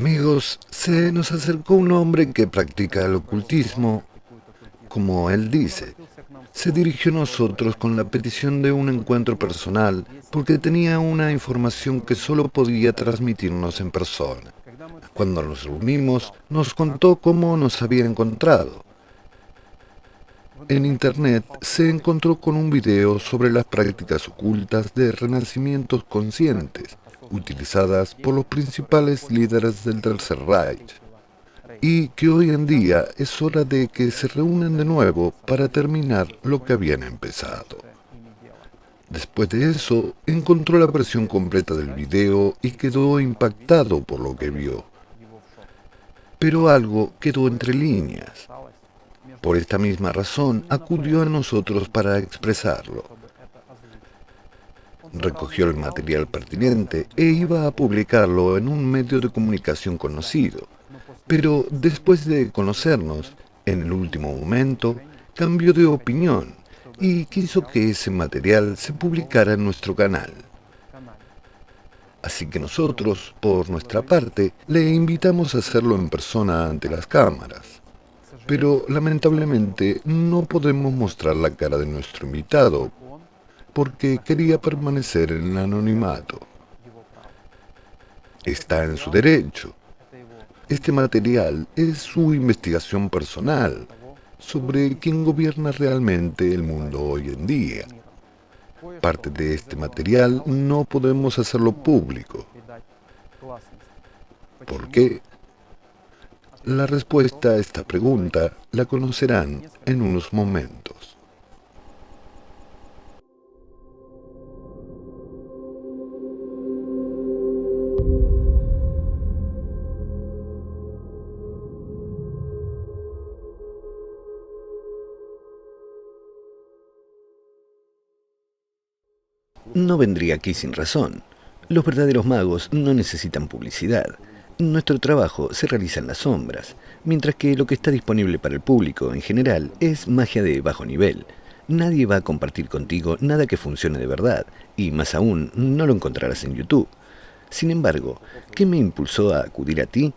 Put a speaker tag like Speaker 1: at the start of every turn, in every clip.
Speaker 1: Amigos, se nos acercó un hombre que practica el ocultismo, como él dice. Se dirigió a nosotros con la petición de un encuentro personal porque tenía una información que solo podía transmitirnos en persona. Cuando nos reunimos, nos contó cómo nos había encontrado. En internet se encontró con un video sobre las prácticas ocultas de renacimientos conscientes, utilizadas por los principales líderes del Tercer Reich, y que hoy en día es hora de que se reúnan de nuevo para terminar lo que habían empezado. Después de eso, encontró la versión completa del video y quedó impactado por lo que vio. Pero algo quedó entre líneas. Por esta misma razón, acudió a nosotros para expresarlo. Recogió el material pertinente e iba a publicarlo en un medio de comunicación conocido. Pero después de conocernos, en el último momento, cambió de opinión y quiso que ese material se publicara en nuestro canal. Así que nosotros, por nuestra parte, le invitamos a hacerlo en persona ante las cámaras. Pero lamentablemente no podemos mostrar la cara de nuestro invitado, porque quería permanecer en el anonimato. Está en su derecho. Este material es su investigación personal sobre quién gobierna realmente el mundo hoy en día. Parte de este material no podemos hacerlo público. ¿Por qué? La respuesta a esta pregunta la conocerán en unos momentos.
Speaker 2: No vendría aquí sin razón. Los verdaderos magos no necesitan publicidad. Nuestro trabajo se realiza en las sombras, mientras que lo que está disponible para el público en general es magia de bajo nivel. Nadie va a compartir contigo nada que funcione de verdad, y más aún, no lo encontrarás en YouTube. Sin embargo, ¿qué me impulsó a acudir a ti?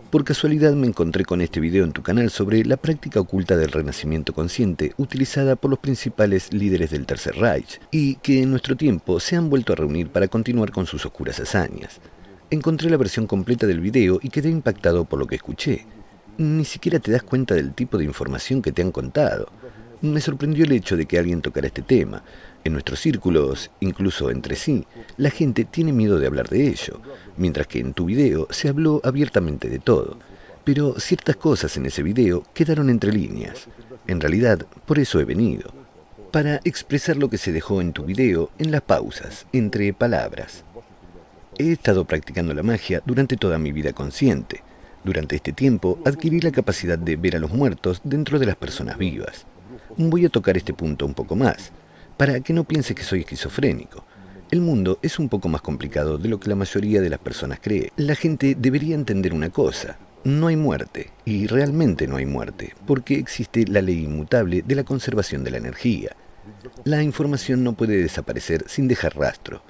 Speaker 2: Por casualidad me encontré con este video en tu canal sobre la práctica oculta del renacimiento consciente utilizada por los principales líderes del Tercer Reich y que en nuestro tiempo se han vuelto a reunir para continuar con sus oscuras hazañas. Encontré la versión completa del video y quedé impactado por lo que escuché. Ni siquiera te das cuenta del tipo de información que te han contado. Me sorprendió el hecho de que alguien tocara este tema. En nuestros círculos, incluso entre sí, la gente tiene miedo de hablar de ello, mientras que en tu video se habló abiertamente de todo. Pero ciertas cosas en ese video quedaron entre líneas. En realidad, por eso he venido. Para expresar lo que se dejó en tu video en las pausas, entre palabras. He estado practicando la magia durante toda mi vida consciente. Durante este tiempo adquirí la capacidad de ver a los muertos dentro de las personas vivas. Voy a tocar este punto un poco más, para que no pienses que soy esquizofrénico. El mundo es un poco más complicado de lo que la mayoría de las personas cree. La gente debería entender una cosa. No hay muerte, y realmente no hay muerte, porque existe la ley inmutable de la conservación de la energía. La información no puede desaparecer sin dejar rastro.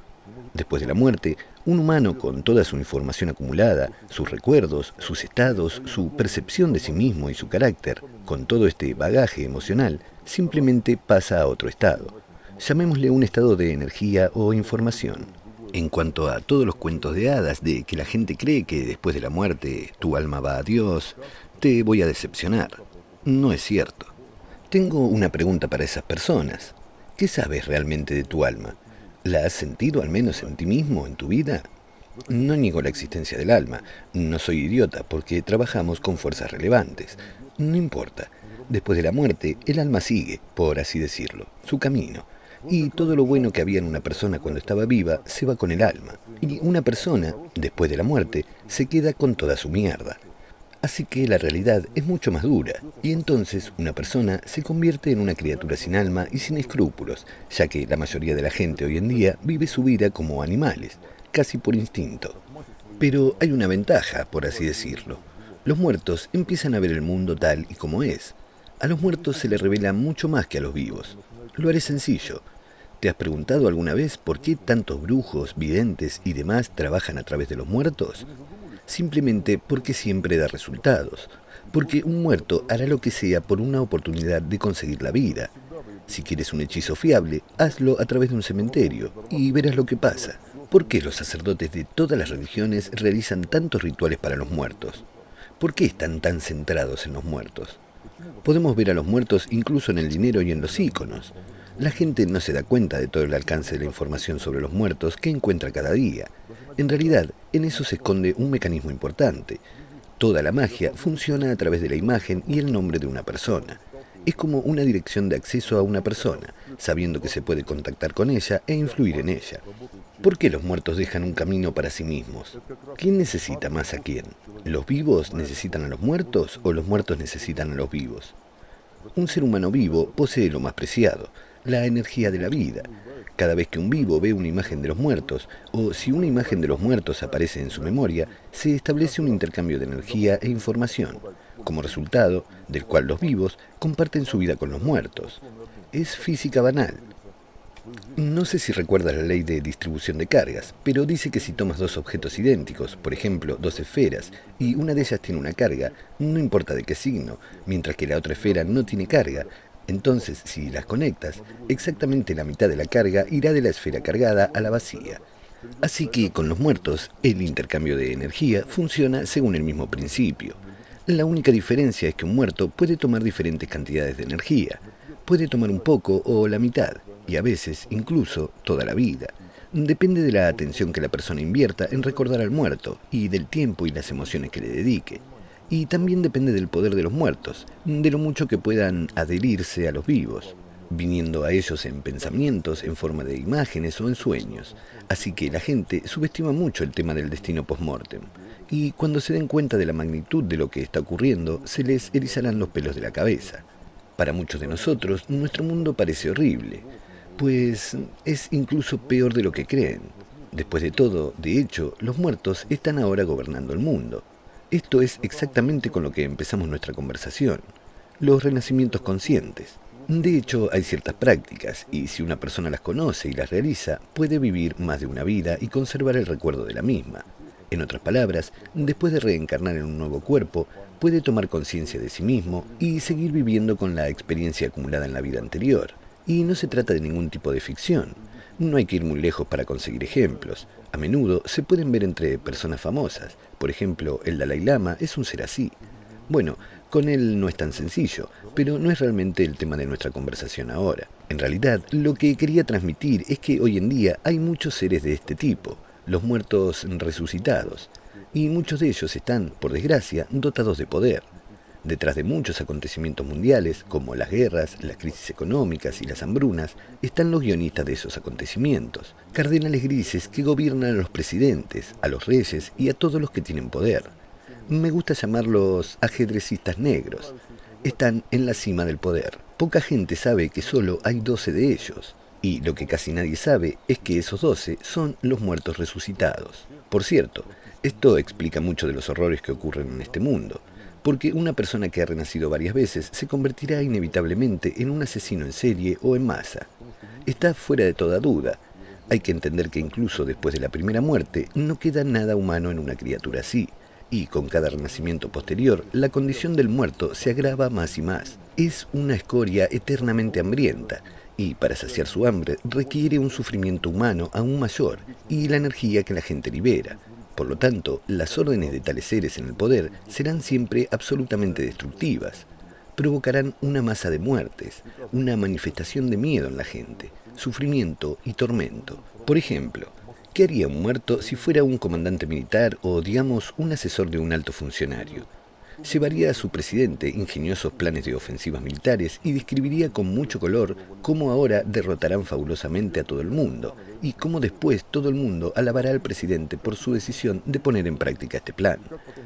Speaker 2: Después de la muerte, un humano con toda su información acumulada, sus recuerdos, sus estados, su percepción de sí mismo y su carácter, con todo este bagaje emocional, simplemente pasa a otro estado. Llamémosle un estado de energía o información. En cuanto a todos los cuentos de hadas de que la gente cree que después de la muerte tu alma va a Dios, te voy a decepcionar. No es cierto. Tengo una pregunta para esas personas. ¿Qué sabes realmente de tu alma? ¿La has sentido al menos en ti mismo, en tu vida? No niego la existencia del alma. No soy idiota porque trabajamos con fuerzas relevantes. No importa. Después de la muerte, el alma sigue, por así decirlo, su camino. Y todo lo bueno que había en una persona cuando estaba viva se va con el alma. Y una persona, después de la muerte, se queda con toda su mierda. Así que la realidad es mucho más dura, y entonces una persona se convierte en una criatura sin alma y sin escrúpulos, ya que la mayoría de la gente hoy en día vive su vida como animales, casi por instinto. Pero hay una ventaja, por así decirlo. Los muertos empiezan a ver el mundo tal y como es. A los muertos se les revela mucho más que a los vivos. Lo haré sencillo. ¿Te has preguntado alguna vez por qué tantos brujos, videntes y demás trabajan a través de los muertos? Simplemente porque siempre da resultados. Porque un muerto hará lo que sea por una oportunidad de conseguir la vida. Si quieres un hechizo fiable, hazlo a través de un cementerio y verás lo que pasa. ¿Por qué los sacerdotes de todas las religiones realizan tantos rituales para los muertos? ¿Por qué están tan centrados en los muertos? Podemos ver a los muertos incluso en el dinero y en los íconos. La gente no se da cuenta de todo el alcance de la información sobre los muertos que encuentra cada día. En realidad, en eso se esconde un mecanismo importante. Toda la magia funciona a través de la imagen y el nombre de una persona. Es como una dirección de acceso a una persona, sabiendo que se puede contactar con ella e influir en ella. ¿Por qué los muertos dejan un camino para sí mismos? ¿Quién necesita más a quién? ¿Los vivos necesitan a los muertos o los muertos necesitan a los vivos? Un ser humano vivo posee lo más preciado, la energía de la vida. Cada vez que un vivo ve una imagen de los muertos, o si una imagen de los muertos aparece en su memoria, se establece un intercambio de energía e información, como resultado del cual los vivos comparten su vida con los muertos. Es física banal. No sé si recuerdas la ley de distribución de cargas, pero dice que si tomas dos objetos idénticos, por ejemplo, dos esferas, y una de ellas tiene una carga, no importa de qué signo, mientras que la otra esfera no tiene carga, entonces si las conectas, exactamente la mitad de la carga irá de la esfera cargada a la vacía. Así que con los muertos, el intercambio de energía funciona según el mismo principio. La única diferencia es que un muerto puede tomar diferentes cantidades de energía. Puede tomar un poco o la mitad, y a veces incluso toda la vida. Depende de la atención que la persona invierta en recordar al muerto y del tiempo y las emociones que le dedique. Y también depende del poder de los muertos, de lo mucho que puedan adherirse a los vivos, viniendo a ellos en pensamientos, en forma de imágenes o en sueños. Así que la gente subestima mucho el tema del destino post-mortem. Y cuando se den cuenta de la magnitud de lo que está ocurriendo, se les erizarán los pelos de la cabeza. Para muchos de nosotros, nuestro mundo parece horrible, pues es incluso peor de lo que creen. Después de todo, de hecho, los muertos están ahora gobernando el mundo. Esto es exactamente con lo que empezamos nuestra conversación, los renacimientos conscientes. De hecho, hay ciertas prácticas, y si una persona las conoce y las realiza, puede vivir más de una vida y conservar el recuerdo de la misma. En otras palabras, después de reencarnar en un nuevo cuerpo, puede tomar conciencia de sí mismo y seguir viviendo con la experiencia acumulada en la vida anterior. Y no se trata de ningún tipo de ficción. No hay que ir muy lejos para conseguir ejemplos. A menudo se pueden ver entre personas famosas. Por ejemplo, el Dalai Lama es un ser así. Bueno, con él no es tan sencillo, pero no es realmente el tema de nuestra conversación ahora. En realidad, lo que quería transmitir es que hoy en día hay muchos seres de este tipo, los muertos resucitados, y muchos de ellos están, por desgracia, dotados de poder. Detrás de muchos acontecimientos mundiales, como las guerras, las crisis económicas y las hambrunas, están los guionistas de esos acontecimientos, cardenales grises que gobiernan a los presidentes, a los reyes y a todos los que tienen poder. Me gusta llamarlos ajedrecistas negros. Están en la cima del poder. Poca gente sabe que solo hay 12 de ellos, y lo que casi nadie sabe es que esos 12 son los muertos resucitados. Por cierto, esto explica mucho de los horrores que ocurren en este mundo, porque una persona que ha renacido varias veces se convertirá inevitablemente en un asesino en serie o en masa. Está fuera de toda duda. Hay que entender que incluso después de la primera muerte no queda nada humano en una criatura así, y con cada renacimiento posterior la condición del muerto se agrava más y más. Es una escoria eternamente hambrienta, y para saciar su hambre requiere un sufrimiento humano aún mayor y la energía que la gente libera. Por lo tanto, las órdenes de tales seres en el poder serán siempre absolutamente destructivas. Provocarán una masa de muertes, una manifestación de miedo en la gente, sufrimiento y tormento. Por ejemplo, ¿qué haría un muerto si fuera un comandante militar o, digamos, un asesor de un alto funcionario? Llevaría a su presidente ingeniosos planes de ofensivas militares y describiría con mucho color cómo ahora derrotarán fabulosamente a todo el mundo y cómo después todo el mundo alabará al presidente por su decisión de poner en práctica este plan.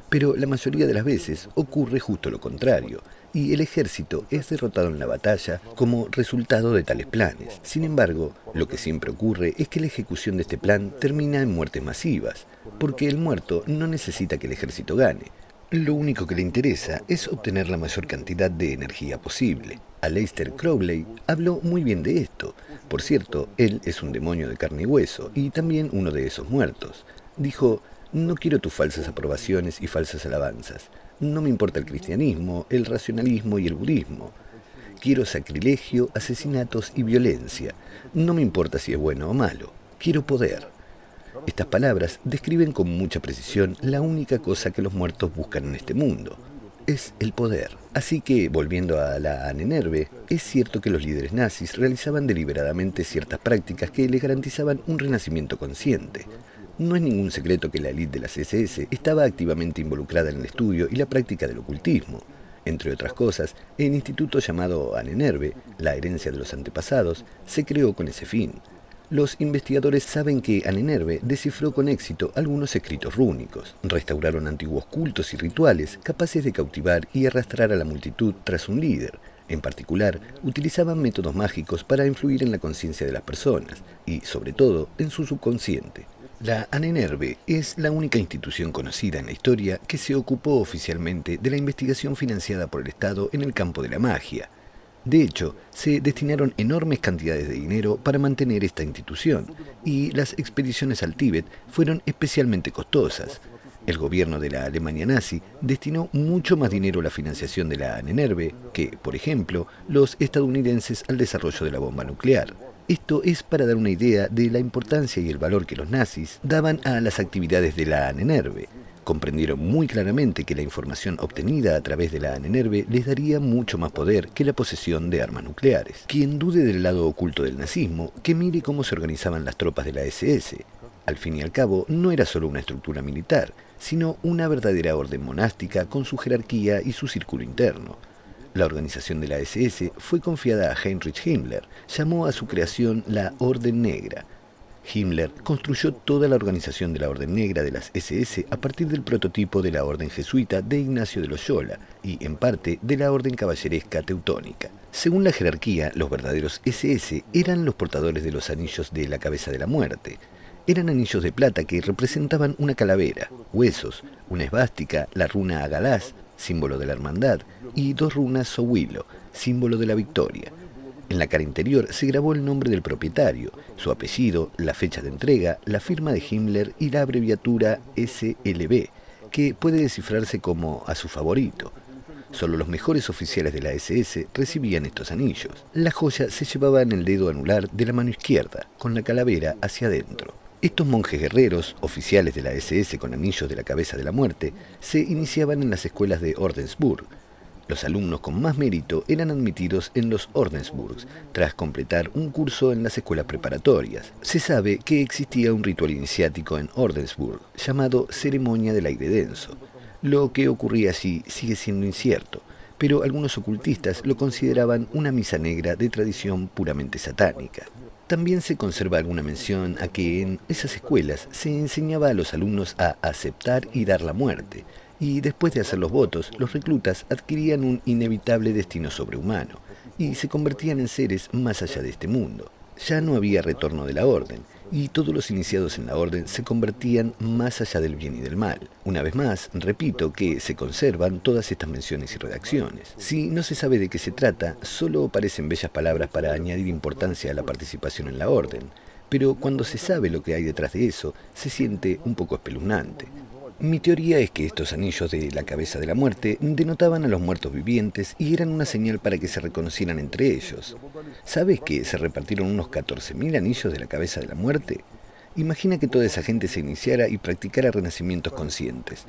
Speaker 2: Pero la mayoría de las veces ocurre justo lo contrario, y el ejército es derrotado en la batalla como resultado de tales planes. Sin embargo, lo que siempre ocurre es que la ejecución de este plan termina en muertes masivas, porque el muerto no necesita que el ejército gane. Lo único que le interesa es obtener la mayor cantidad de energía posible. Aleister Crowley habló muy bien de esto. Por cierto, él es un demonio de carne y hueso, y también uno de esos muertos. Dijo: no quiero tus falsas aprobaciones y falsas alabanzas. No me importa el cristianismo, el racionalismo y el budismo. Quiero sacrilegio, asesinatos y violencia. No me importa si es bueno o malo. Quiero poder. Estas palabras describen con mucha precisión la única cosa que los muertos buscan en este mundo. Es el poder. Así que, volviendo a la Ahnenerbe, es cierto que los líderes nazis realizaban deliberadamente ciertas prácticas que les garantizaban un renacimiento consciente. No es ningún secreto que la élite de las SS estaba activamente involucrada en el estudio y la práctica del ocultismo. Entre otras cosas, el instituto llamado Ahnenerbe, la herencia de los antepasados, se creó con ese fin. Los investigadores saben que Ahnenerbe descifró con éxito algunos escritos rúnicos, restauraron antiguos cultos y rituales capaces de cautivar y arrastrar a la multitud tras un líder. En particular, utilizaban métodos mágicos para influir en la conciencia de las personas y, sobre todo, en su subconsciente. La Ahnenerbe es la única institución conocida en la historia que se ocupó oficialmente de la investigación financiada por el Estado en el campo de la magia. De hecho, se destinaron enormes cantidades de dinero para mantener esta institución, y las expediciones al Tíbet fueron especialmente costosas. El gobierno de la Alemania nazi destinó mucho más dinero a la financiación de la Ahnenerbe que, por ejemplo, los estadounidenses al desarrollo de la bomba nuclear. Esto es para dar una idea de la importancia y el valor que los nazis daban a las actividades de la Ahnenerbe. Comprendieron muy claramente que la información obtenida a través de la Ahnenerbe les daría mucho más poder que la posesión de armas nucleares. Quien dude del lado oculto del nazismo, que mire cómo se organizaban las tropas de la SS. Al fin y al cabo, no era solo una estructura militar, sino una verdadera orden monástica con su jerarquía y su círculo interno. La organización de la SS fue confiada a Heinrich Himmler. Llamó a su creación la Orden Negra. Himmler construyó toda la organización de la Orden Negra de las SS a partir del prototipo de la Orden Jesuita de Ignacio de Loyola y, en parte, de la Orden Caballeresca Teutónica. Según la jerarquía, los verdaderos SS eran los portadores de los anillos de la cabeza de la muerte. Eran anillos de plata que representaban una calavera, huesos, una esvástica, la runa Agalaz, símbolo de la hermandad, y dos runas Sowilo, símbolo de la victoria. En la cara interior se grabó el nombre del propietario, su apellido, la fecha de entrega, la firma de Himmler y la abreviatura SLB, que puede descifrarse como a su favorito. Solo los mejores oficiales de la SS recibían estos anillos. La joya se llevaba en el dedo anular de la mano izquierda, con la calavera hacia adentro. Estos monjes guerreros, oficiales de la SS con anillos de la cabeza de la muerte, se iniciaban en las escuelas de Ordensburg. Los alumnos con más mérito eran admitidos en los Ordensburgs, tras completar un curso en las escuelas preparatorias. Se sabe que existía un ritual iniciático en Ordensburg, llamado ceremonia del aire denso. Lo que ocurría allí sigue siendo incierto, pero algunos ocultistas lo consideraban una misa negra de tradición puramente satánica. También se conserva alguna mención a que en esas escuelas se enseñaba a los alumnos a aceptar y dar la muerte, y después de hacer los votos, los reclutas adquirían un inevitable destino sobrehumano, y se convertían en seres más allá de este mundo. Ya no había retorno de la orden, y todos los iniciados en la orden se convertían más allá del bien y del mal. Una vez más, repito que se conservan todas estas menciones y redacciones. Si no se sabe de qué se trata, solo parecen bellas palabras para añadir importancia a la participación en la orden, pero cuando se sabe lo que hay detrás de eso, se siente un poco espeluznante. Mi teoría es que estos anillos de la cabeza de la muerte denotaban a los muertos vivientes y eran una señal para que se reconocieran entre ellos. ¿Sabes que se repartieron unos 14.000 anillos de la cabeza de la muerte? Imagina que toda esa gente se iniciara y practicara renacimientos conscientes.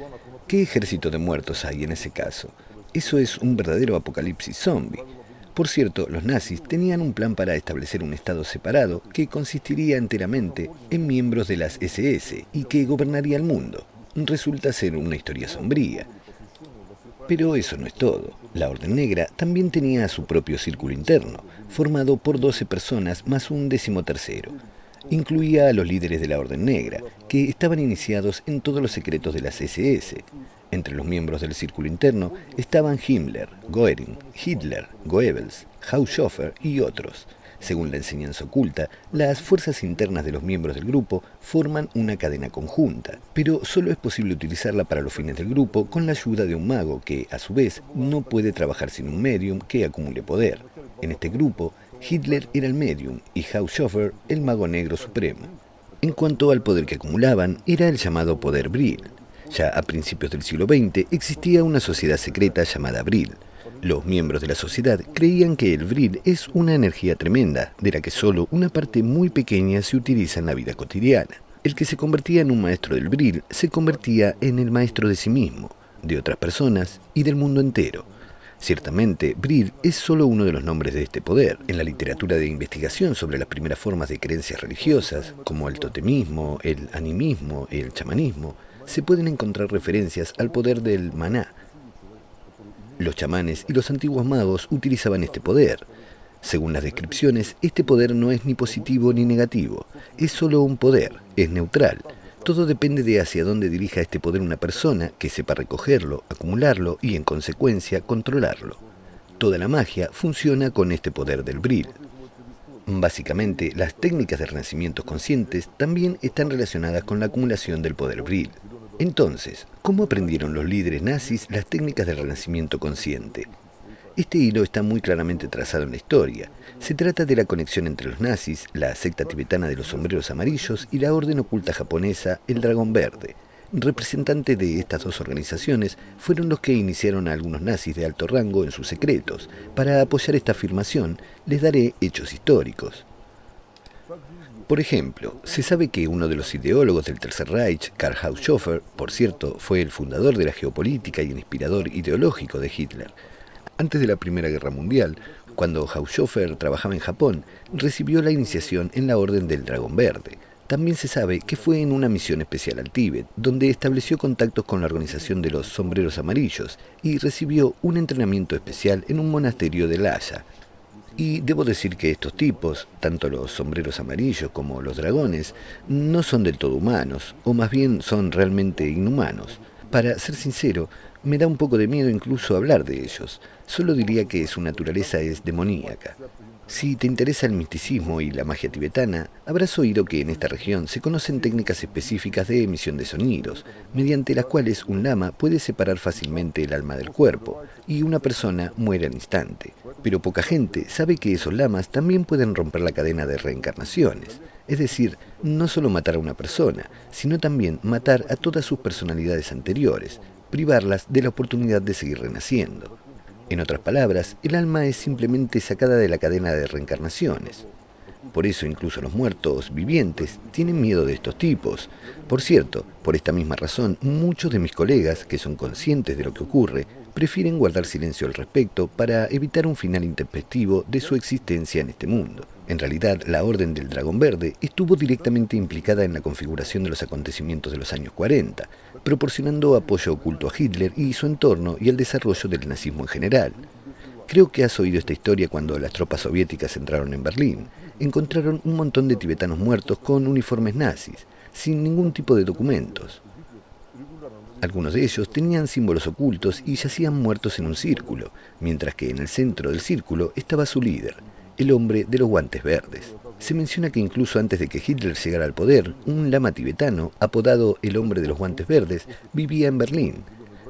Speaker 2: ¿Qué ejército de muertos hay en ese caso? Eso es un verdadero apocalipsis zombie. Por cierto, los nazis tenían un plan para establecer un estado separado que consistiría enteramente en miembros de las SS y que gobernaría el mundo. Resulta ser una historia sombría. Pero eso no es todo. La Orden Negra también tenía su propio círculo interno, formado por 12 personas más un 13º. Incluía a los líderes de la Orden Negra, que estaban iniciados en todos los secretos de las SS. Entre los miembros del círculo interno estaban Himmler, Göring, Hitler, Goebbels, Haushofer y otros. Según la enseñanza oculta, las fuerzas internas de los miembros del grupo forman una cadena conjunta, pero solo es posible utilizarla para los fines del grupo con la ayuda de un mago que, a su vez, no puede trabajar sin un medium que acumule poder. En este grupo, Hitler era el medium y Haushofer el mago negro supremo. En cuanto al poder que acumulaban, era el llamado poder Vril. Ya a principios del siglo XX existía una sociedad secreta llamada Vril. Los miembros de la sociedad creían que el Vril es una energía tremenda, de la que solo una parte muy pequeña se utiliza en la vida cotidiana. El que se convertía en un maestro del Vril se convertía en el maestro de sí mismo, de otras personas y del mundo entero. Ciertamente, Vril es solo uno de los nombres de este poder. En la literatura de investigación sobre las primeras formas de creencias religiosas, como el totemismo, el animismo, el chamanismo, se pueden encontrar referencias al poder del maná. Los chamanes y los antiguos magos utilizaban este poder. Según las descripciones, este poder no es ni positivo ni negativo, es solo un poder, es neutral. Todo depende de hacia dónde dirija este poder una persona que sepa recogerlo, acumularlo y, en consecuencia, controlarlo. Toda la magia funciona con este poder del Vril. Básicamente, las técnicas de renacimientos conscientes también están relacionadas con la acumulación del poder Vril. Entonces, ¿cómo aprendieron los líderes nazis las técnicas del renacimiento consciente? Este hilo está muy claramente trazado en la historia. Se trata de la conexión entre los nazis, la secta tibetana de los sombreros amarillos y la orden oculta japonesa, el Dragón Verde. Representantes de estas dos organizaciones fueron los que iniciaron a algunos nazis de alto rango en sus secretos. Para apoyar esta afirmación, les daré hechos históricos. Por ejemplo, se sabe que uno de los ideólogos del Tercer Reich, Karl Haushofer, por cierto, fue el fundador de la geopolítica y el inspirador ideológico de Hitler. Antes de la Primera Guerra Mundial, cuando Haushofer trabajaba en Japón, recibió la iniciación en la Orden del Dragón Verde. También se sabe que fue en una misión especial al Tíbet, donde estableció contactos con la organización de los Sombreros Amarillos y recibió un entrenamiento especial en un monasterio de Lhasa. Y debo decir que estos tipos, tanto los sombreros amarillos como los dragones, no son del todo humanos, o más bien son realmente inhumanos. Para ser sincero, me da un poco de miedo incluso hablar de ellos. Solo diría que su naturaleza es demoníaca. Si te interesa el misticismo y la magia tibetana, habrás oído que en esta región se conocen técnicas específicas de emisión de sonidos, mediante las cuales un lama puede separar fácilmente el alma del cuerpo, y una persona muere al instante. Pero poca gente sabe que esos lamas también pueden romper la cadena de reencarnaciones. Es decir, no solo matar a una persona, sino también matar a todas sus personalidades anteriores, privarlas de la oportunidad de seguir renaciendo. En otras palabras, el alma es simplemente sacada de la cadena de reencarnaciones. Por eso incluso los muertos vivientes tienen miedo de estos tipos. Por cierto, por esta misma razón, muchos de mis colegas, que son conscientes de lo que ocurre, prefieren guardar silencio al respecto para evitar un final intempestivo de su existencia en este mundo. En realidad, la Orden del Dragón Verde estuvo directamente implicada en la configuración de los acontecimientos de los años 40, proporcionando apoyo oculto a Hitler y su entorno y al desarrollo del nazismo en general. Creo que has oído esta historia cuando las tropas soviéticas entraron en Berlín. Encontraron un montón de tibetanos muertos con uniformes nazis, sin ningún tipo de documentos. Algunos de ellos tenían símbolos ocultos y yacían muertos en un círculo, mientras que en el centro del círculo estaba su líder, el hombre de los guantes verdes. Se menciona que incluso antes de que Hitler llegara al poder, un lama tibetano, apodado el hombre de los guantes verdes, vivía en Berlín.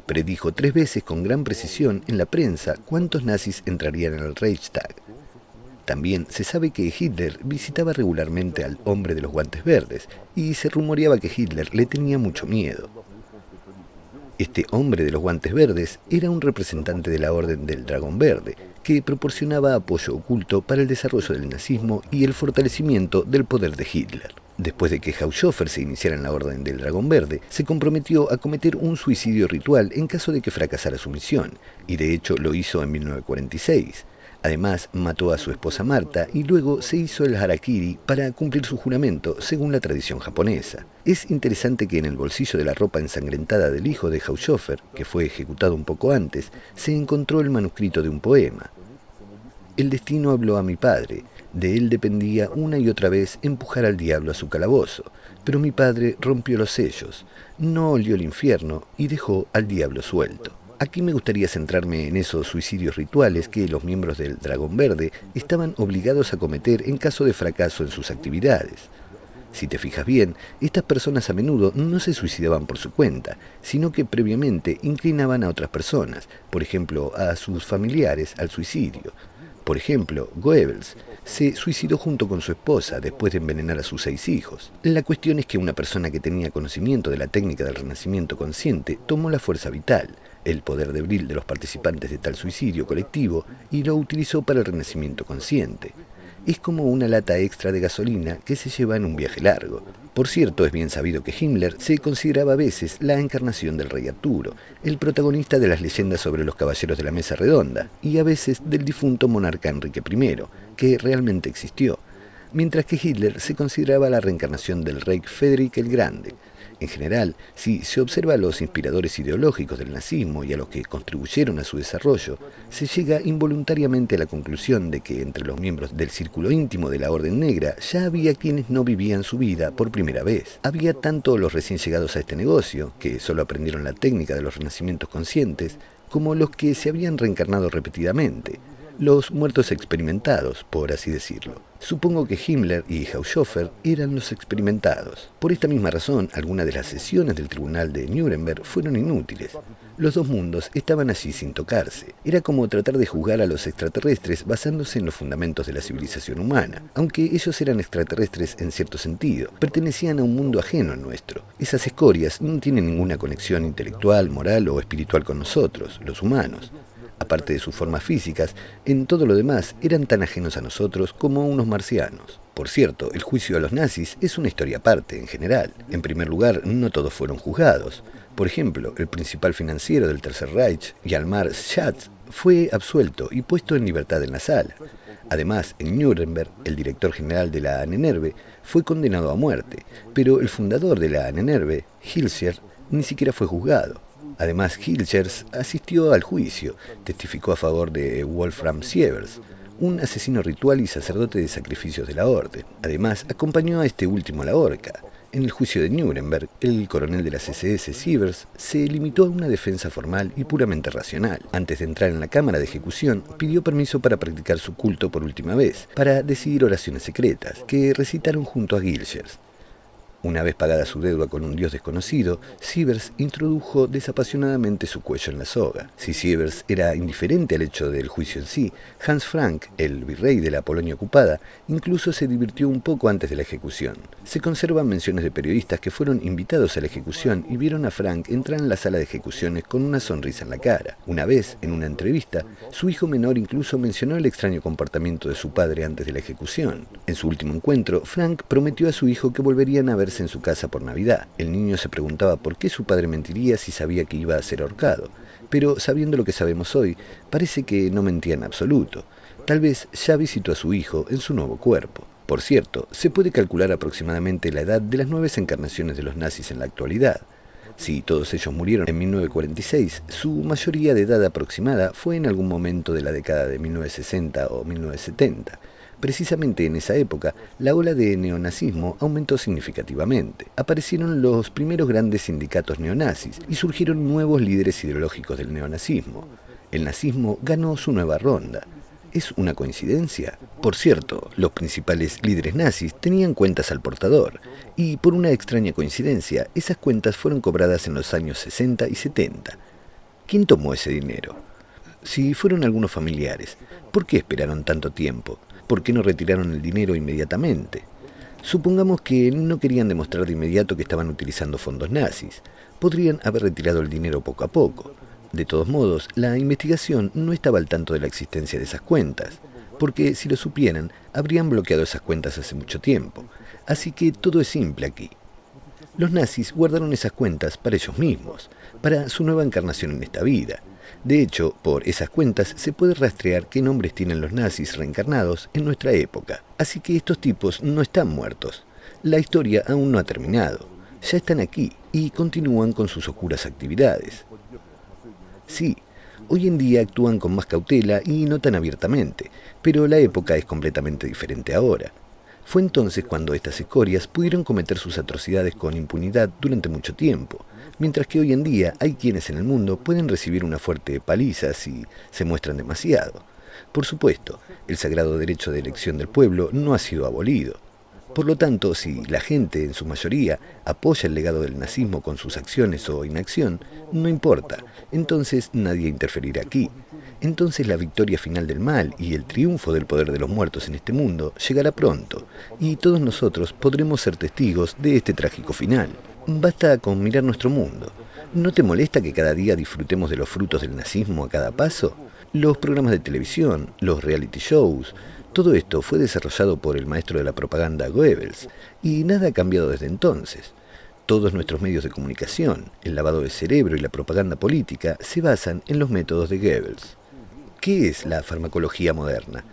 Speaker 2: Predijo 3 veces con gran precisión en la prensa cuántos nazis entrarían en el Reichstag. También se sabe que Hitler visitaba regularmente al hombre de los guantes verdes y se rumoreaba que Hitler le tenía mucho miedo. Este hombre de los guantes verdes era un representante de la Orden del Dragón Verde, que proporcionaba apoyo oculto para el desarrollo del nazismo y el fortalecimiento del poder de Hitler. Después de que Haushofer se iniciara en la Orden del Dragón Verde, se comprometió a cometer un suicidio ritual en caso de que fracasara su misión, y de hecho lo hizo en 1946. Además, mató a su esposa Marta y luego se hizo el harakiri para cumplir su juramento, según la tradición japonesa. Es interesante que en el bolsillo de la ropa ensangrentada del hijo de Haushofer, que fue ejecutado un poco antes, se encontró el manuscrito de un poema. El destino habló a mi padre, de él dependía una y otra vez empujar al diablo a su calabozo, pero mi padre rompió los sellos, no olió el infierno y dejó al diablo suelto. Aquí me gustaría centrarme en esos suicidios rituales que los miembros del Dragón Verde estaban obligados a cometer en caso de fracaso en sus actividades. Si te fijas bien, estas personas a menudo no se suicidaban por su cuenta, sino que previamente inclinaban a otras personas, por ejemplo, a sus familiares, al suicidio. Por ejemplo, Goebbels se suicidó junto con su esposa después de envenenar a sus 6 hijos. La cuestión es que una persona que tenía conocimiento de la técnica del renacimiento consciente tomó la fuerza vital, el poder debril de los participantes de tal suicidio colectivo, y lo utilizó para el renacimiento consciente. Es como una lata extra de gasolina que se lleva en un viaje largo. Por cierto, es bien sabido que Himmler se consideraba a veces la encarnación del rey Arturo, el protagonista de las leyendas sobre los caballeros de la mesa redonda, y a veces del difunto monarca Enrique I, que realmente existió, mientras que Hitler se consideraba la reencarnación del rey Frederick el Grande. En general, si se observa a los inspiradores ideológicos del nazismo y a los que contribuyeron a su desarrollo, se llega involuntariamente a la conclusión de que entre los miembros del círculo íntimo de la Orden Negra ya había quienes no vivían su vida por primera vez. Había tanto los recién llegados a este negocio, que solo aprendieron la técnica de los renacimientos conscientes, como los que se habían reencarnado repetidamente, los muertos experimentados, por así decirlo. Supongo que Himmler y Haushofer eran los experimentados. Por esta misma razón, algunas de las sesiones del tribunal de Nuremberg fueron inútiles. Los dos mundos estaban allí sin tocarse. Era como tratar de juzgar a los extraterrestres basándose en los fundamentos de la civilización humana. Aunque ellos eran extraterrestres en cierto sentido, pertenecían a un mundo ajeno al nuestro. Esas escorias no tienen ninguna conexión intelectual, moral o espiritual con nosotros, los humanos. Aparte de sus formas físicas, en todo lo demás eran tan ajenos a nosotros como unos marcianos. Por cierto, el juicio a los nazis es una historia aparte en general. En primer lugar, no todos fueron juzgados. Por ejemplo, el principal financiero del Tercer Reich, Hjalmar Schatz, fue absuelto y puesto en libertad en la sala. Además, en Nuremberg, el director general de la Ahnenerbe fue condenado a muerte, pero el fundador de la Ahnenerbe, Hilscher, ni siquiera fue juzgado. Además, Hilscher asistió al juicio, testificó a favor de Wolfram Sievers, un asesino ritual y sacerdote de sacrificios de la orden. Además, acompañó a este último a la horca. En el juicio de Nuremberg, el coronel de las SS, Sievers, se limitó a una defensa formal y puramente racional. Antes de entrar en la cámara de ejecución, pidió permiso para practicar su culto por última vez, para decidir oraciones secretas, que recitaron junto a Hilscher. Una vez pagada su deuda con un dios desconocido, Sievers introdujo desapasionadamente su cuello en la soga. Si Sievers era indiferente al hecho del juicio en sí, Hans Frank, el virrey de la Polonia ocupada, incluso se divirtió un poco antes de la ejecución. Se conservan menciones de periodistas que fueron invitados a la ejecución y vieron a Frank entrar en la sala de ejecuciones con una sonrisa en la cara. Una vez, en una entrevista, su hijo menor incluso mencionó el extraño comportamiento de su padre antes de la ejecución. En su último encuentro, Frank prometió a su hijo que volverían a verse en su casa por Navidad. El niño se preguntaba por qué su padre mentiría si sabía que iba a ser ahorcado, pero sabiendo lo que sabemos hoy, parece que no mentía en absoluto. Tal vez ya visitó a su hijo en su nuevo cuerpo. Por cierto, se puede calcular aproximadamente la edad de las 9 encarnaciones de los nazis en la actualidad. Si todos ellos murieron en 1946, su mayoría de edad aproximada fue en algún momento de la década de 1960 o 1970. Precisamente en esa época, la ola de neonazismo aumentó significativamente. Aparecieron los primeros grandes sindicatos neonazis y surgieron nuevos líderes ideológicos del neonazismo. El nazismo ganó su nueva ronda. ¿Es una coincidencia? Por cierto, los principales líderes nazis tenían cuentas al portador, y por una extraña coincidencia, esas cuentas fueron cobradas en los años 60 y 70. ¿Quién tomó ese dinero? Si fueron algunos familiares, ¿por qué esperaron tanto tiempo? ¿Por qué no retiraron el dinero inmediatamente? Supongamos que no querían demostrar de inmediato que estaban utilizando fondos nazis. Podrían haber retirado el dinero poco a poco. De todos modos, la investigación no estaba al tanto de la existencia de esas cuentas, porque si lo supieran, habrían bloqueado esas cuentas hace mucho tiempo. Así que todo es simple aquí. Los nazis guardaron esas cuentas para ellos mismos, para su nueva encarnación en esta vida. De hecho, por esas cuentas se puede rastrear qué nombres tienen los nazis reencarnados en nuestra época. Así que estos tipos no están muertos. La historia aún no ha terminado. Ya están aquí y continúan con sus oscuras actividades. Sí, hoy en día actúan con más cautela y no tan abiertamente, pero la época es completamente diferente ahora. Fue entonces cuando estas escorias pudieron cometer sus atrocidades con impunidad durante mucho tiempo, mientras que hoy en día hay quienes en el mundo pueden recibir una fuerte paliza si se muestran demasiado. Por supuesto, el sagrado derecho de elección del pueblo no ha sido abolido. Por lo tanto, si la gente, en su mayoría, apoya el legado del nazismo con sus acciones o inacción, no importa, entonces nadie interferirá aquí. Entonces la victoria final del mal y el triunfo del poder de los muertos en este mundo llegará pronto, y todos nosotros podremos ser testigos de este trágico final. Basta con mirar nuestro mundo. ¿No te molesta que cada día disfrutemos de los frutos del nazismo a cada paso? Los programas de televisión, los reality shows, todo esto fue desarrollado por el maestro de la propaganda Goebbels, y nada ha cambiado desde entonces. Todos nuestros medios de comunicación, el lavado de cerebro y la propaganda política se basan en los métodos de Goebbels. ¿Qué es la farmacología moderna?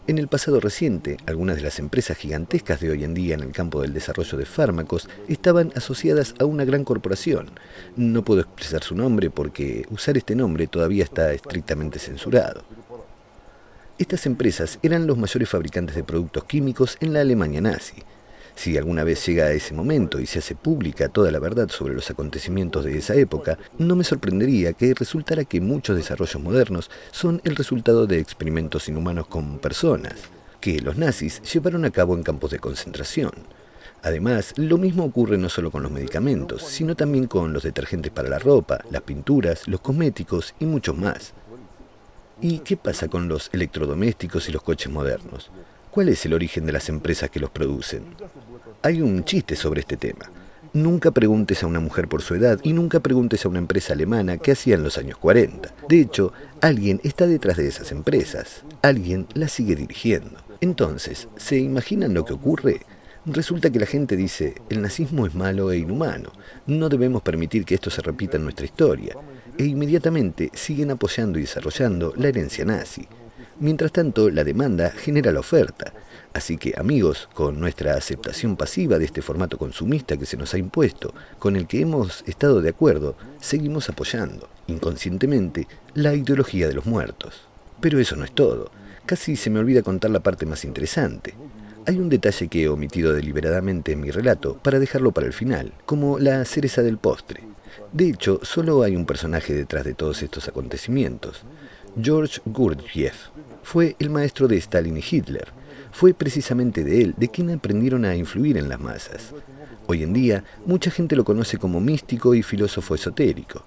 Speaker 2: En el pasado reciente, algunas de las empresas gigantescas de hoy en día en el campo del desarrollo de fármacos estaban asociadas a una gran corporación. No puedo expresar su nombre porque usar este nombre todavía está estrictamente censurado. Estas empresas eran los mayores fabricantes de productos químicos en la Alemania nazi. Si alguna vez llega a ese momento y se hace pública toda la verdad sobre los acontecimientos de esa época, no me sorprendería que resultara que muchos desarrollos modernos son el resultado de experimentos inhumanos con personas, que los nazis llevaron a cabo en campos de concentración. Además, lo mismo ocurre no solo con los medicamentos, sino también con los detergentes para la ropa, las pinturas, los cosméticos y muchos más. ¿Y qué pasa con los electrodomésticos y los coches modernos? ¿Cuál es el origen de las empresas que los producen? Hay un chiste sobre este tema. Nunca preguntes a una mujer por su edad y nunca preguntes a una empresa alemana qué hacía en los años 40. De hecho, alguien está detrás de esas empresas. Alguien las sigue dirigiendo. Entonces, ¿se imaginan lo que ocurre? Resulta que la gente dice, el nazismo es malo e inhumano. No debemos permitir que esto se repita en nuestra historia. E inmediatamente siguen apoyando y desarrollando la herencia nazi. Mientras tanto, la demanda genera la oferta. Así que, amigos, con nuestra aceptación pasiva de este formato consumista que se nos ha impuesto, con el que hemos estado de acuerdo, seguimos apoyando, inconscientemente, la ideología de los muertos. Pero eso no es todo. Casi se me olvida contar la parte más interesante. Hay un detalle que he omitido deliberadamente en mi relato para dejarlo para el final, como la cereza del postre. De hecho, solo hay un personaje detrás de todos estos acontecimientos. George Gurdjieff fue el maestro de Stalin y Hitler. Fue precisamente de él de quien aprendieron a influir en las masas. Hoy en día, mucha gente lo conoce como místico y filósofo esotérico.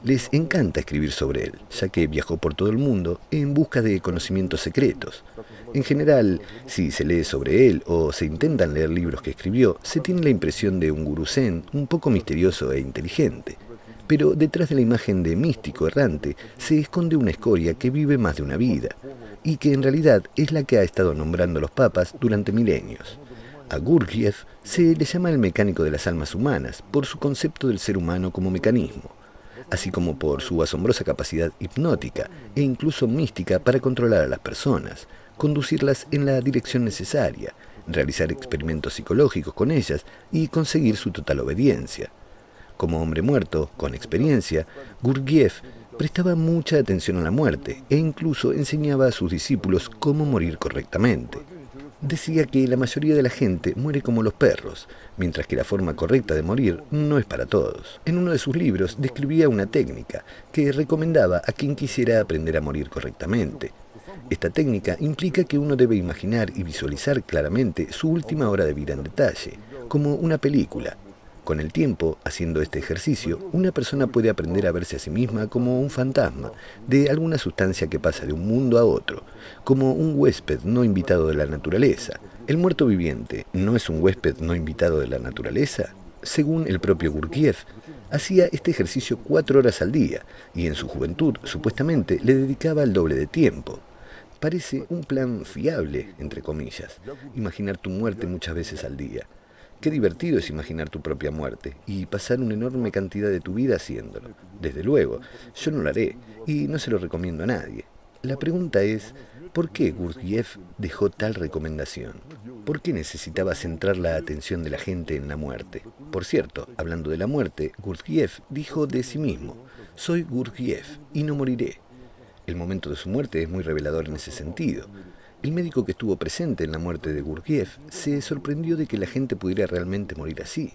Speaker 2: Les encanta escribir sobre él, ya que viajó por todo el mundo en busca de conocimientos secretos. En general, si se lee sobre él o se intentan leer libros que escribió, se tiene la impresión de un gurú zen un poco misterioso e inteligente. Pero detrás de la imagen de místico errante se esconde una escoria que vive más de una vida, y que en realidad es la que ha estado nombrando los papas durante milenios. A Gurdjieff se le llama el mecánico de las almas humanas por su concepto del ser humano como mecanismo, así como por su asombrosa capacidad hipnótica e incluso mística para controlar a las personas, conducirlas en la dirección necesaria, realizar experimentos psicológicos con ellas y conseguir su total obediencia. Como hombre muerto, con experiencia, Gurdjieff prestaba mucha atención a la muerte e incluso enseñaba a sus discípulos cómo morir correctamente. Decía que la mayoría de la gente muere como los perros, mientras que la forma correcta de morir no es para todos. En uno de sus libros describía una técnica que recomendaba a quien quisiera aprender a morir correctamente. Esta técnica implica que uno debe imaginar y visualizar claramente su última hora de vida en detalle, como una película. Con el tiempo, haciendo este ejercicio, una persona puede aprender a verse a sí misma como un fantasma de alguna sustancia que pasa de un mundo a otro, como un huésped no invitado de la naturaleza. ¿El muerto viviente no es un huésped no invitado de la naturaleza? Según el propio Gurdjieff, hacía este ejercicio 4 horas al día y en su juventud, supuestamente, le dedicaba el doble de tiempo. Parece un plan fiable, entre comillas, imaginar tu muerte muchas veces al día. Qué divertido es imaginar tu propia muerte y pasar una enorme cantidad de tu vida haciéndolo. Desde luego, yo no lo haré y no se lo recomiendo a nadie. La pregunta es, ¿por qué Gurdjieff dejó tal recomendación? ¿Por qué necesitaba centrar la atención de la gente en la muerte? Por cierto, hablando de la muerte, Gurdjieff dijo de sí mismo, «Soy Gurdjieff y no moriré». El momento de su muerte es muy revelador en ese sentido. El médico que estuvo presente en la muerte de Gurdjieff se sorprendió de que la gente pudiera realmente morir así.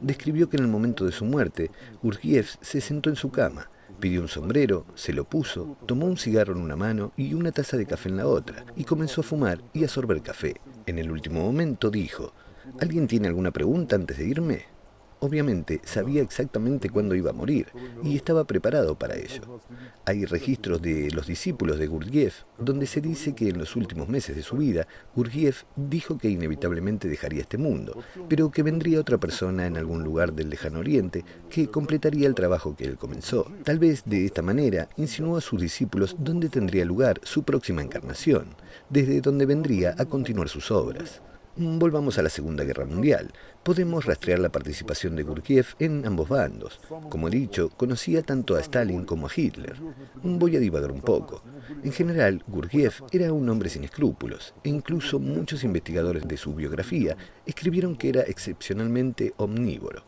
Speaker 2: Describió que en el momento de su muerte, Gurdjieff se sentó en su cama, pidió un sombrero, se lo puso, tomó un cigarro en una mano y una taza de café en la otra, y comenzó a fumar y a sorber café. En el último momento dijo: ¿alguien tiene alguna pregunta antes de irme? Obviamente sabía exactamente cuándo iba a morir y estaba preparado para ello. Hay registros de los discípulos de Gurdjieff donde se dice que en los últimos meses de su vida Gurdjieff dijo que inevitablemente dejaría este mundo, pero que vendría otra persona en algún lugar del lejano oriente que completaría el trabajo que él comenzó. Tal vez de esta manera insinuó a sus discípulos dónde tendría lugar su próxima encarnación, desde donde vendría a continuar sus obras. Volvamos a la Segunda Guerra Mundial. Podemos rastrear la participación de Gurdjieff en ambos bandos. Como he dicho, conocía tanto a Stalin como a Hitler. Voy a divagar un poco. En general, Gurdjieff era un hombre sin escrúpulos, e incluso muchos investigadores de su biografía escribieron que era excepcionalmente omnívoro.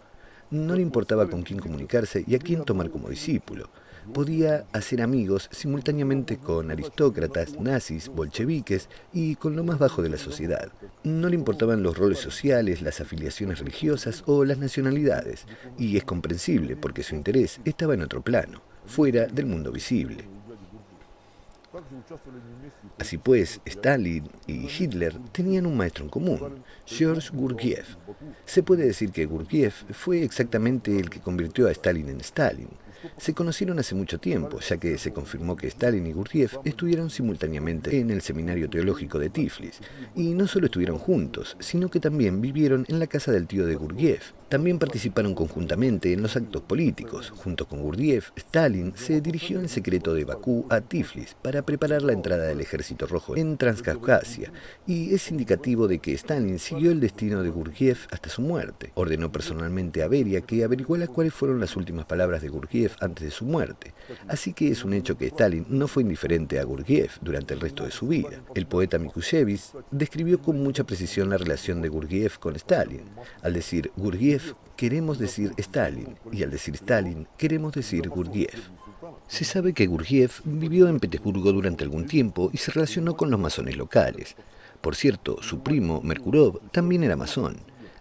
Speaker 2: No le importaba con quién comunicarse y a quién tomar como discípulo. Podía hacer amigos simultáneamente con aristócratas, nazis, bolcheviques y con lo más bajo de la sociedad. No le importaban los roles sociales, las afiliaciones religiosas o las nacionalidades, y es comprensible porque su interés estaba en otro plano, fuera del mundo visible. Así pues, Stalin y Hitler tenían un maestro en común, George Gurdjieff. Se puede decir que Gurdjieff fue exactamente el que convirtió a Stalin en Stalin. Se conocieron hace mucho tiempo, ya que se confirmó que Stalin y Gurdjieff estudiaron simultáneamente en el seminario teológico de Tiflis, y no solo estuvieron juntos, sino que también vivieron en la casa del tío de Gurdjieff. También participaron conjuntamente en los actos políticos. Junto con Gurdjieff, Stalin se dirigió en secreto de Bakú a Tiflis para preparar la entrada del Ejército Rojo en Transcaucasia, y es indicativo de que Stalin siguió el destino de Gurdjieff hasta su muerte. Ordenó personalmente a Beria que averiguara cuáles fueron las últimas palabras de Gurdjieff antes de su muerte, así que es un hecho que Stalin no fue indiferente a Gurdjieff durante el resto de su vida. El poeta Mikushevich describió con mucha precisión la relación de Gurdjieff con Stalin. Al decir Gurdjieff, queremos decir Stalin, y al decir Stalin, queremos decir Gurdjieff. Se sabe que Gurdjieff vivió en Petersburgo durante algún tiempo y se relacionó con los masones locales. Por cierto, su primo, Merkurov, también era masón.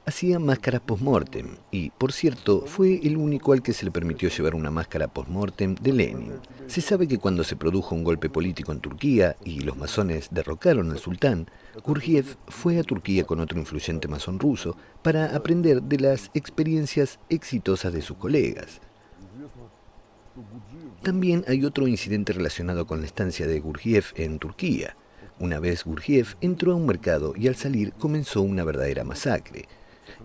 Speaker 2: Hacía máscaras post-mortem y, por cierto, fue el único al que se le permitió llevar una máscara post-mortem de Lenin. Se sabe que cuando se produjo un golpe político en Turquía y los masones derrocaron al sultán, Gurdjieff fue a Turquía con otro influyente masón ruso para aprender de las experiencias exitosas de sus colegas. También hay otro incidente relacionado con la estancia de Gurdjieff en Turquía. Una vez Gurdjieff entró a un mercado y al salir comenzó una verdadera masacre.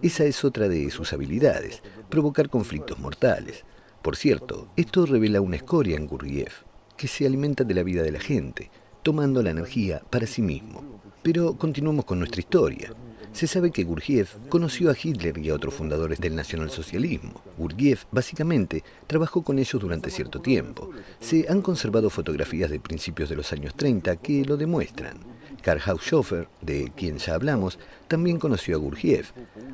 Speaker 2: Esa es otra de sus habilidades, provocar conflictos mortales. Por cierto, esto revela una escoria en Gurdjieff, que se alimenta de la vida de la gente, tomando la energía para sí mismo. Pero continuemos con nuestra historia. Se sabe que Gurdjieff conoció a Hitler y a otros fundadores del nacionalsocialismo. Gurdjieff, básicamente, trabajó con ellos durante cierto tiempo. Se han conservado fotografías de principios de los años 30 que lo demuestran. Karl Haushofer, de quien ya hablamos, también conoció a Gurdjieff.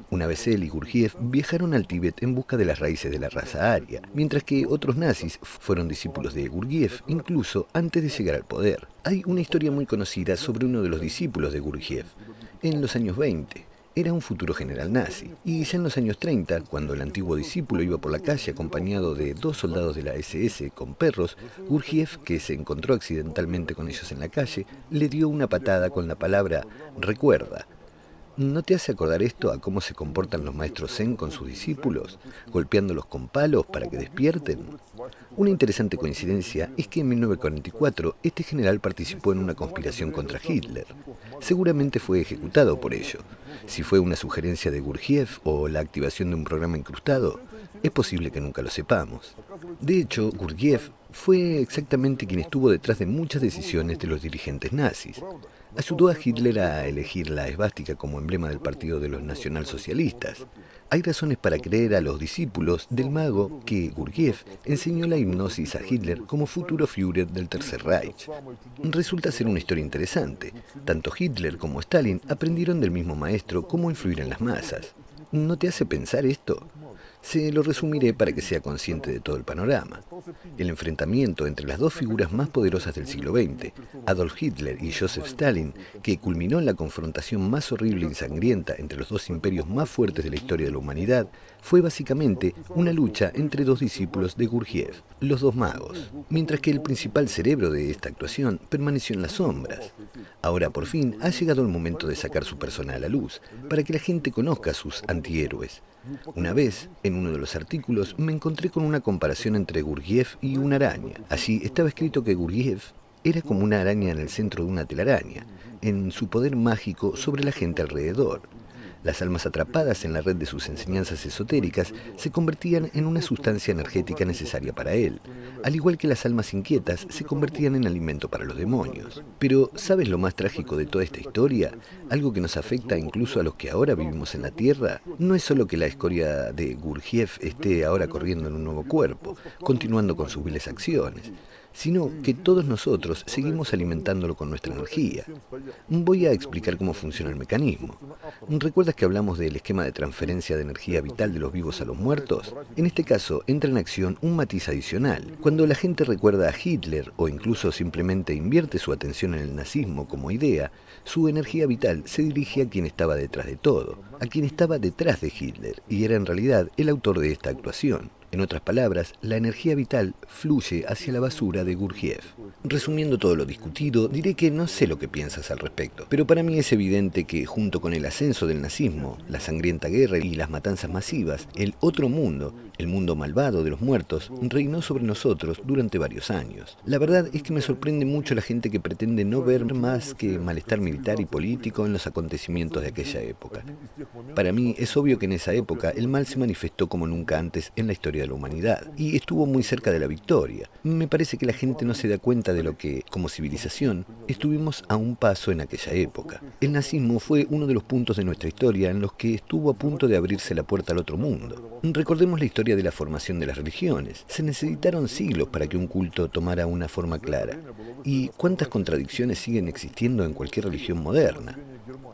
Speaker 2: Una vez él y Gurdjieff viajaron al Tíbet en busca de las raíces de la raza aria, mientras que otros nazis fueron discípulos de Gurdjieff incluso antes de llegar al poder. Hay una historia muy conocida sobre uno de los discípulos de Gurdjieff. En los años 20, era un futuro general nazi, y ya en los años 30, cuando el antiguo discípulo iba por la calle acompañado de 2 soldados de la SS con perros, Gurdjieff, que se encontró accidentalmente con ellos en la calle, le dio una patada con la palabra «recuerda». ¿No te hace acordar esto a cómo se comportan los maestros zen con sus discípulos, golpeándolos con palos para que despierten? Una interesante coincidencia es que en 1944 este general participó en una conspiración contra Hitler. Seguramente fue ejecutado por ello. Si fue una sugerencia de Gurdjieff o la activación de un programa incrustado, es posible que nunca lo sepamos. De hecho, Gurdjieff fue exactamente quien estuvo detrás de muchas decisiones de los dirigentes nazis. Ayudó a Hitler a elegir la esvástica como emblema del Partido de los Nacionalsocialistas. Hay razones para creer a los discípulos del mago que Gurdjieff enseñó la hipnosis a Hitler como futuro Führer del Tercer Reich. Resulta ser una historia interesante. Tanto Hitler como Stalin aprendieron del mismo maestro cómo influir en las masas. ¿No te hace pensar esto? Se lo resumiré para que sea consciente de todo el panorama. El enfrentamiento entre las dos figuras más poderosas del siglo XX, Adolf Hitler y Joseph Stalin, que culminó en la confrontación más horrible y sangrienta entre los dos imperios más fuertes de la historia de la humanidad, fue básicamente una lucha entre dos discípulos de Gurdjieff, los dos magos, mientras que el principal cerebro de esta actuación permaneció en las sombras. Ahora por fin ha llegado el momento de sacar su persona a la luz, para que la gente conozca a sus antihéroes. Una vez, en uno de los artículos, me encontré con una comparación entre Gurdjieff y una araña. Allí estaba escrito que Gurdjieff era como una araña en el centro de una telaraña, en su poder mágico sobre la gente alrededor. Las almas atrapadas en la red de sus enseñanzas esotéricas se convertían en una sustancia energética necesaria para él, al igual que las almas inquietas se convertían en alimento para los demonios. Pero, ¿sabes lo más trágico de toda esta historia? Algo que nos afecta incluso a los que ahora vivimos en la Tierra. No es solo que la escoria de Gurdjieff esté ahora corriendo en un nuevo cuerpo, continuando con sus viles acciones, sino que todos nosotros seguimos alimentándolo con nuestra energía. Voy a explicar cómo funciona el mecanismo. ¿Recuerdas que hablamos del esquema de transferencia de energía vital de los vivos a los muertos? En este caso entra en acción un matiz adicional. Cuando la gente recuerda a Hitler o incluso simplemente invierte su atención en el nazismo como idea, su energía vital se dirige a quien estaba detrás de todo, a quien estaba detrás de Hitler y era en realidad el autor de esta actuación. En otras palabras, la energía vital fluye hacia la basura de Gurdjieff. Resumiendo todo lo discutido, diré que no sé lo que piensas al respecto, pero para mí es evidente que, junto con el ascenso del nazismo, la sangrienta guerra y las matanzas masivas, el otro mundo, el mundo malvado de los muertos, reinó sobre nosotros durante varios años. La verdad es que me sorprende mucho la gente que pretende no ver más que malestar militar y político en los acontecimientos de aquella época. Para mí es obvio que en esa época el mal se manifestó como nunca antes en la historia de la humanidad y estuvo muy cerca de la victoria. Me parece que la gente no se da cuenta de lo que, como civilización, estuvimos a un paso en aquella época. El nazismo fue uno de los puntos de nuestra historia en los que estuvo a punto de abrirse la puerta al otro mundo. Recordemos la historia de la formación de las religiones. Se necesitaron siglos para que un culto tomara una forma clara. ¿Y cuántas contradicciones siguen existiendo en cualquier religión moderna?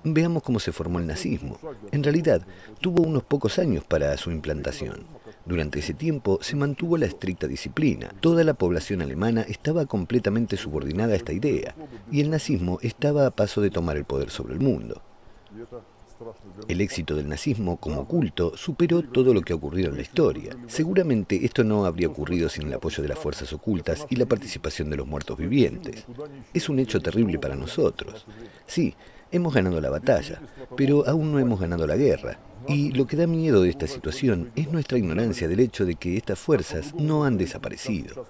Speaker 2: Veamos cómo se formó el nazismo. En realidad, tuvo unos pocos años para su implantación. Durante ese tiempo se mantuvo la estricta disciplina. Toda la población alemana estaba completamente subordinada a esta idea, y el nazismo estaba a paso de tomar el poder sobre el mundo. El éxito del nazismo como culto superó todo lo que ha ocurrido en la historia. Seguramente esto no habría ocurrido sin el apoyo de las fuerzas ocultas y la participación de los muertos vivientes. Es un hecho terrible para nosotros. Sí, hemos ganado la batalla, pero aún no hemos ganado la guerra. Y lo que da miedo de esta situación es nuestra ignorancia del hecho de que estas fuerzas no han desaparecido.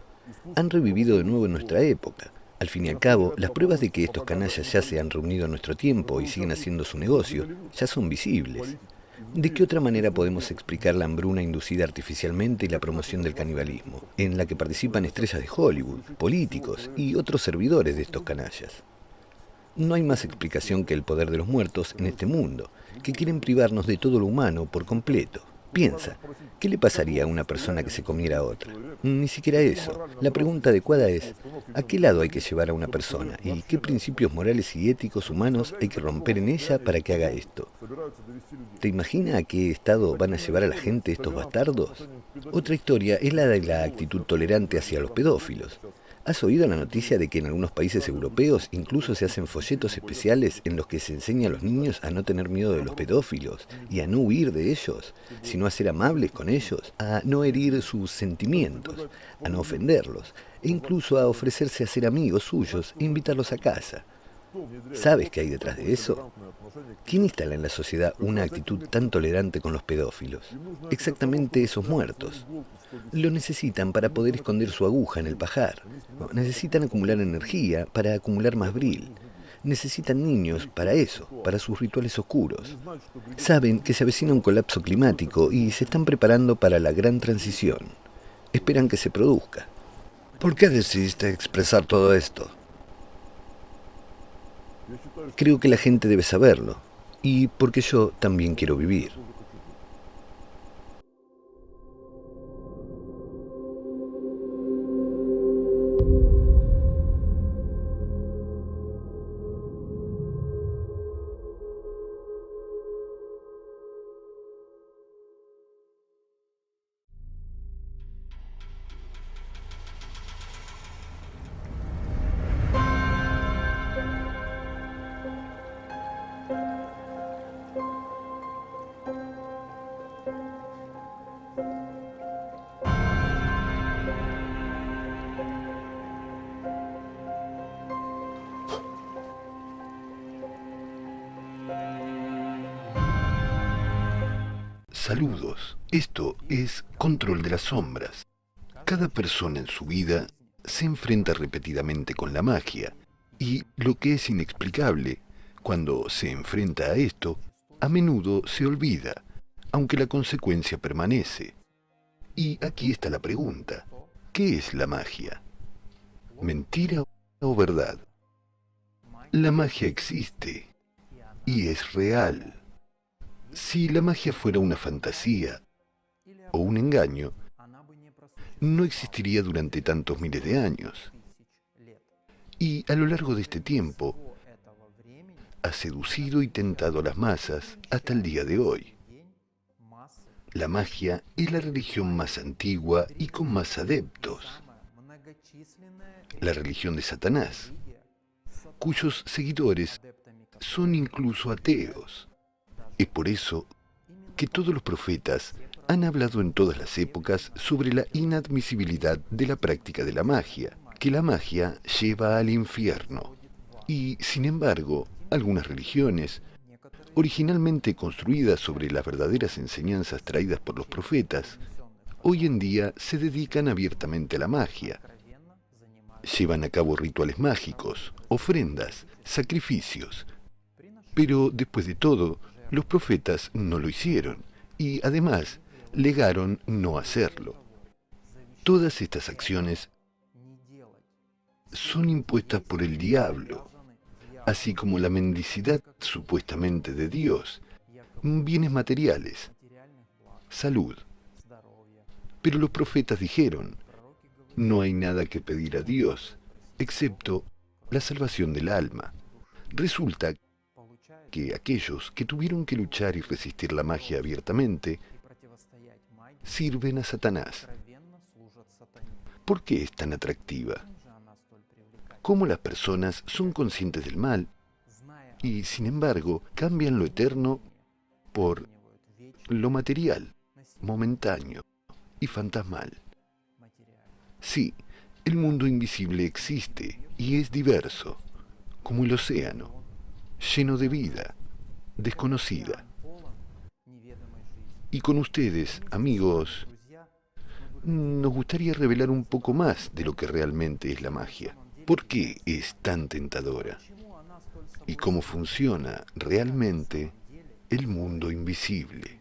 Speaker 2: Han revivido de nuevo en nuestra época. Al fin y al cabo, las pruebas de que estos canallas ya se han reunido a nuestro tiempo y siguen haciendo su negocio ya son visibles. ¿De qué otra manera podemos explicar la hambruna inducida artificialmente y la promoción del canibalismo, en la que participan estrellas de Hollywood, políticos y otros servidores de estos canallas? No hay más explicación que el poder de los muertos en este mundo, que quieren privarnos de todo lo humano por completo. Piensa, ¿qué le pasaría a una persona que se comiera a otra? Ni siquiera eso. La pregunta adecuada es, ¿a qué lado hay que llevar a una persona? ¿Y qué principios morales y éticos humanos hay que romper en ella para que haga esto? ¿Te imaginas a qué estado van a llevar a la gente estos bastardos? Otra historia es la de la actitud tolerante hacia los pedófilos. ¿Has oído la noticia de que en algunos países europeos incluso se hacen folletos especiales en los que se enseña a los niños a no tener miedo de los pedófilos y a no huir de ellos, sino a ser amables con ellos, a no herir sus sentimientos, a no ofenderlos e incluso a ofrecerse a ser amigos suyos e invitarlos a casa? ¿Sabes qué hay detrás de eso? ¿Quién instala en la sociedad una actitud tan tolerante con los pedófilos? Exactamente esos muertos. Lo necesitan para poder esconder su aguja en el pajar. Necesitan acumular energía para acumular más bril. Necesitan niños para eso, para sus rituales oscuros. Saben que se avecina un colapso climático y se están preparando para la gran transición. Esperan que se produzca.
Speaker 1: ¿Por qué decidiste expresar todo esto?
Speaker 2: Creo que la gente debe saberlo, y porque yo también quiero vivir.
Speaker 1: Saludos. Esto es Control de las Sombras. Cada persona en su vida se enfrenta repetidamente con la magia, y lo que es inexplicable, cuando se enfrenta a esto, a menudo se olvida, aunque la consecuencia permanece. Y aquí está la pregunta: ¿qué es la magia? ¿Mentira o verdad? La magia existe y es real. Si la magia fuera una fantasía o un engaño, no existiría durante tantos miles de años. Y a lo largo de este tiempo, ha seducido y tentado a las masas hasta el día de hoy. La magia es la religión más antigua y con más adeptos. La religión de Satanás, cuyos seguidores son incluso ateos. Es por eso que todos los profetas han hablado en todas las épocas sobre la inadmisibilidad de la práctica de la magia, que la magia lleva al infierno. Y, sin embargo, algunas religiones, originalmente construidas sobre las verdaderas enseñanzas traídas por los profetas, hoy en día se dedican abiertamente a la magia. Llevan a cabo rituales mágicos, ofrendas, sacrificios. Pero, después de todo, los profetas no lo hicieron y, además, legaron no hacerlo. Todas estas acciones son impuestas por el diablo, así como la mendicidad supuestamente de Dios, bienes materiales, salud. Pero los profetas dijeron: no hay nada que pedir a Dios, excepto la salvación del alma. Resulta que aquellos que tuvieron que luchar y resistir la magia abiertamente sirven a Satanás. ¿Por qué es tan atractiva? ¿Cómo las personas son conscientes del mal y, sin embargo, cambian lo eterno por lo material, momentáneo y fantasmal? Sí, el mundo invisible existe y es diverso, como el océano, lleno de vida desconocida. Y con ustedes, amigos, nos gustaría revelar un poco más de lo que realmente es la magia. ¿Por qué es tan tentadora? ¿Y cómo funciona realmente el mundo invisible?